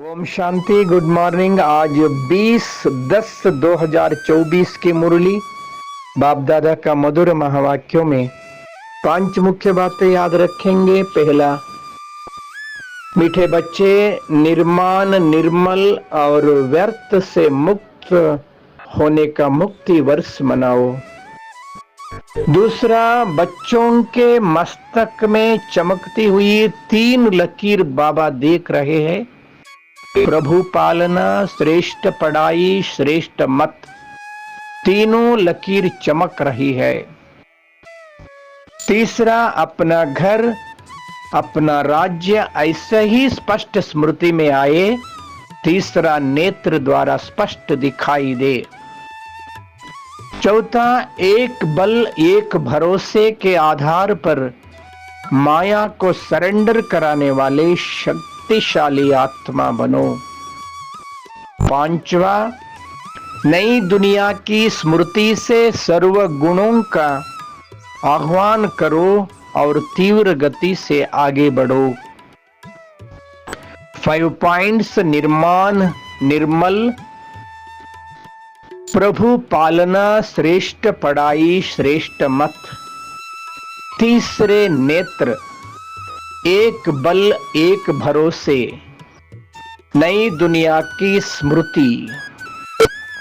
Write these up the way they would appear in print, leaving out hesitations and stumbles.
Om Shanti. Good morning. आज 20/10/2024 की मुरली बाप दादा का मधुर महावाक्यों में 5 मुख्य बातें याद रखेंगे। पहला, मीठे बच्चे निर्माण, निर्मल और व्यर्थ से मुक्त होने का मुक्ति वर्ष मनाओ। दूसरा, बच्चों के मस्तक में चमकती हुई 3 लकीर बाबा देख रहे हैं। प्रभु पालना, श्रेष्ठ पढ़ाई, श्रेष्ठ मत, तीनों लकीर चमक रही है। तीसरा, अपना घर, अपना राज्य ऐसे ही स्पष्ट स्मृति में आए। तीसरा, नेत्र द्वारा स्पष्ट दिखाई दे। चौथा, एक बल एक भरोसे के आधार पर माया को सरेंडर कराने वाले शक्तिशाली आत्मा बनो। पांचवा, नई दुनिया की स्मृति से सर्व गुणों का आह्वान करो और तीव्र गति से आगे बढ़ो। 5 पॉइंट्स: निर्माण, निर्मल, प्रभु पालना, श्रेष्ठ पढ़ाई, श्रेष्ठ मत। तीसरे, नेत्र, एक बल एक भरोसे, नई दुनिया की स्मृति।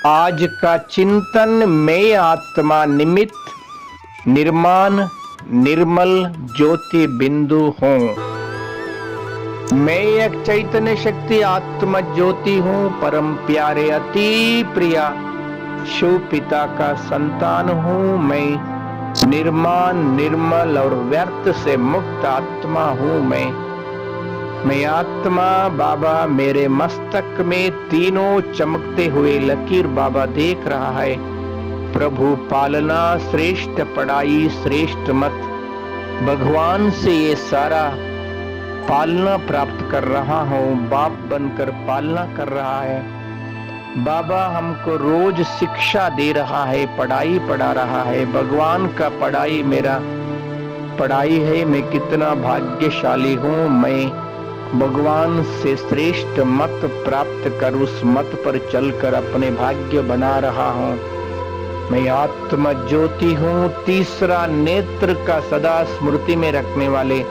आज का चिंतन: मैं आत्मा निमित्त निर्माण निर्मल ज्योति बिंदु हूँ। मैं एक चैतन्य शक्ति आत्मा ज्योति हूँ। परम प्यारे अति प्रिया शिव पिता का संतान हूँ। मैं निर्माण, निर्मल और व्यर्थ से मुक्त आत्मा हूँ। मैं आत्मा। बाबा मेरे मस्तक में तीनों चमकते हुए लकीर बाबा देख रहा है। प्रभु पालना, श्रेष्ठ पढ़ाई, श्रेष्ठ मत। भगवान से ये सारा पालना प्राप्त कर रहा हूँ। बाप बनकर पालना कर रहा है। बाबा हमको रोज शिक्षा दे रहा है, पढ़ाई पढ़ा रहा है। भगवान का पढ़ाई मेरा पढ़ाई है। मैं कितना भाग्यशाली हूँ। मैं भगवान से श्रेष्ठ मत प्राप्त कर उस मत पर चलकर अपने भाग्य बना रहा हूँ। मैं आत्मा ज्योति हूँ। तीसरा, नेत्र का सदा स्मृति में रखने वाले,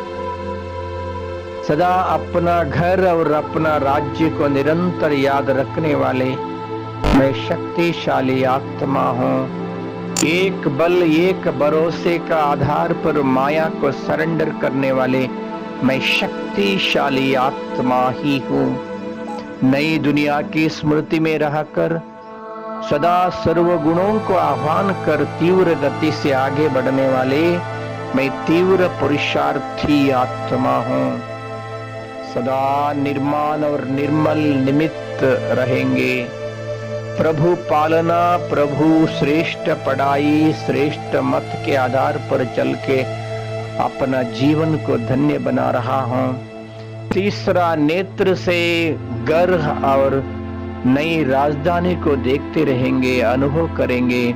सदा अपना घर और अपना राज्य को निरंतर याद रखने वाले, मैं शक्तिशाली आत्मा हूँ। एक बल एक भरोसे का आधार पर माया को सरेंडर करने वाले, मैं शक्तिशाली आत्मा ही हूँ। नई दुनिया की स्मृति में रहकर सदा सर्व गुणों को आह्वान कर तीव्र गति से आगे बढ़ने वाले, मैं तीव्र पुरुषार्थी आत्मा हूँ। सदा निर्माण और निर्मल निमित्त रहेंगे। प्रभु पालना, प्रभु श्रेष्ठ पढ़ाई, श्रेष्ठ मत के आधार पर चल के अपना जीवन को धन्य बना रहा हूँ। तीसरा, नेत्र से घर और नई राजधानी को देखते रहेंगे, अनुभव करेंगे।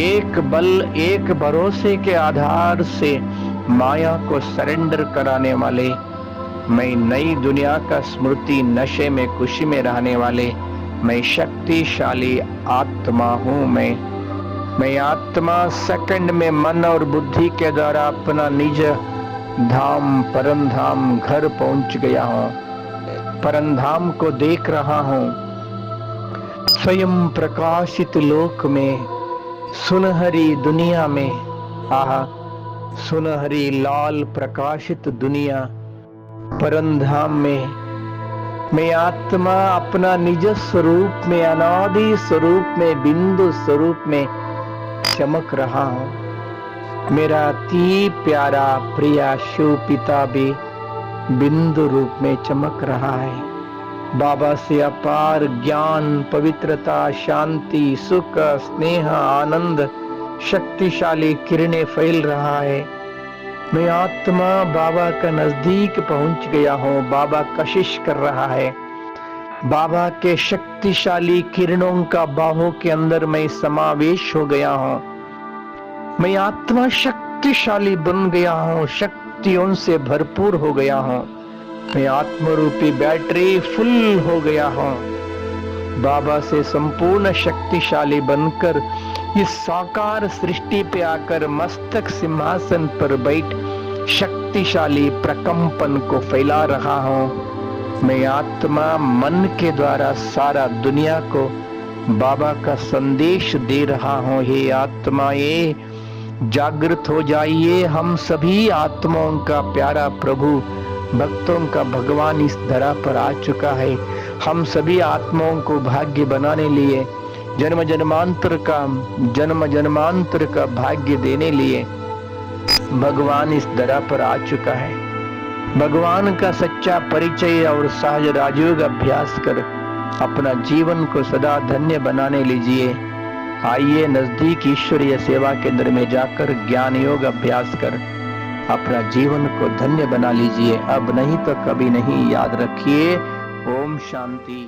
एक बल एक भरोसे के आधार से माया को सरेंडर कराने वाले, मैं नई दुनिया का स्मृति नशे में खुशी में रहने वाले, मैं शक्तिशाली आत्मा हूँ। मैं आत्मा सेकंड में मन और बुद्धि के द्वारा अपना निज धाम परम धाम घर पहुंच गया हूँ। परम धाम को देख रहा हूँ। स्वयं प्रकाशित लोक में, सुनहरी दुनिया में, आहा सुनहरी लाल प्रकाशित दुनिया परम धाम में मैं आत्मा अपना निज स्वरूप में, अनादि स्वरूप में, बिंदु स्वरूप में चमक रहा हूँ। मेरा अति प्यारा प्रिया शिव पिता भी बिंदु रूप में चमक रहा है। बाबा से अपार ज्ञान, पवित्रता, शांति, सुख, स्नेह, आनंद, शक्तिशाली किरणें फैल रहा है। मैं आत्मा बाबा का नजदीक पहुंच गया हूँ। बाबा कशिश कर रहा है। बाबा के शक्तिशाली किरणों का बाहों के अंदर मैं समावेश हो गया हूँ। मैं आत्मा शक्तिशाली बन गया हूँ, शक्तियों से भरपूर हो गया हूँ। मैं आत्मरूपी बैटरी फुल हो गया हूँ। बाबा से संपूर्ण शक्तिशाली बनकर इस साकार सृष्टि पे आकर मस्तक सिंहासन पर बैठ शक्तिशाली प्रकंपन को फैला रहा हूँ। मैं आत्मा मन के द्वारा सारा दुनिया को बाबा का संदेश दे रहा हूँ। हे आत्माएं, जागृत हो जाइए। हम सभी आत्माओं का प्यारा प्रभु, भक्तों का भगवान इस धरा पर आ चुका है। हम सभी आत्माओं को भाग्य बनाने लिए, जन्म जन्मांतर का भाग्य देने लिए भगवान इस धरा पर आ चुका है। भगवान का सच्चा परिचय और सहज राजयोग अभ्यास कर अपना जीवन को सदा धन्य बनाने लीजिए। आइए नजदीक ईश्वरीय सेवा केंद्र में जाकर ज्ञान योग अभ्यास कर अपना जीवन को धन्य बना लीजिए। अब नहीं तो कभी नहीं, याद रखिए। ओम शांति।